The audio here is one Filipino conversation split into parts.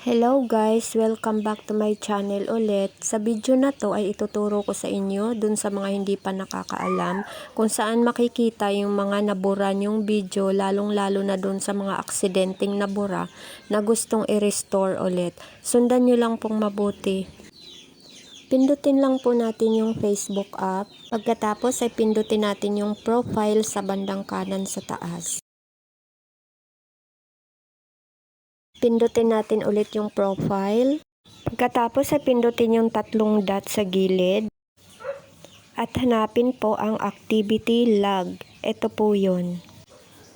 Hello guys! Welcome back to my channel ulit. Sa video na to ay ituturo ko sa inyo dun sa mga hindi pa nakakaalam kung saan makikita yung mga nabura yung video, lalong lalo na dun sa mga aksidenteng nabura na gustong i-restore ulit. Sundan nyo lang pong mabuti. Pindutin lang po natin yung Facebook app. Pagkatapos ay pindutin natin yung profile sa bandang kanan sa taas. Pindutin natin ulit yung profile. Pagkatapos ay pindutin yung tatlong dot sa gilid. At hanapin po ang activity log. Ito po yun.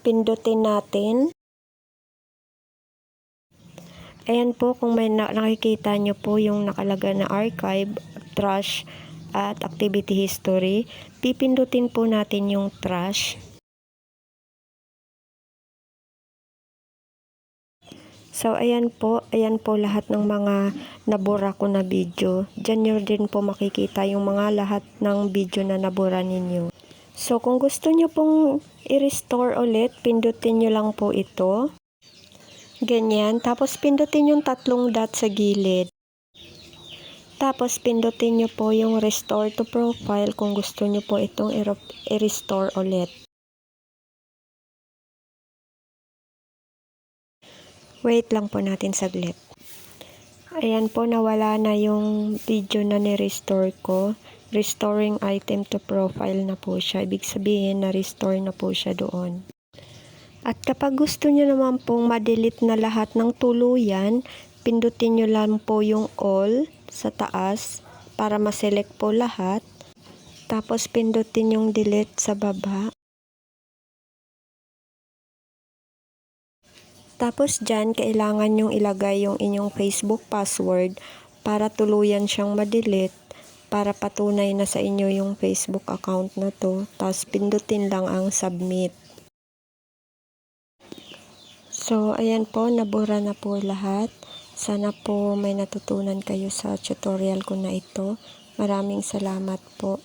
Pindutin natin. Ayan po, kung may nakikita nyo po yung nakalagay na archive, trash, at activity history, pipindutin po natin yung trash. So, ayan po lahat ng mga nabura ko na video. Diyan nyo din po makikita yung mga lahat ng video na nabura ninyo. So, kung gusto nyo pong i-restore ulit, pindutin nyo lang po ito. Ganyan. Tapos, pindutin yung tatlong dot sa gilid. Tapos, pindutin nyo po yung restore to profile kung gusto nyo po itong i-restore ulit. Wait lang po natin saglit. Ayan po, nawala na yung video na ni-restore ko. Restoring item to profile na po siya. Ibig sabihin, na-restore na po siya doon. At kapag gusto nyo naman pong ma-delete na lahat ng tuluyan, pindutin nyo lang po yung all sa taas para ma-select po lahat. Tapos pindutin yung delete sa baba. Tapos dyan, kailangan nyong ilagay yung inyong Facebook password para tuluyan siyang ma-delete, para patunay na sa inyo yung Facebook account na to. Tapos pindutin lang ang submit. So, ayan po, nabura na po lahat. Sana po may natutunan kayo sa tutorial ko na ito. Maraming salamat po.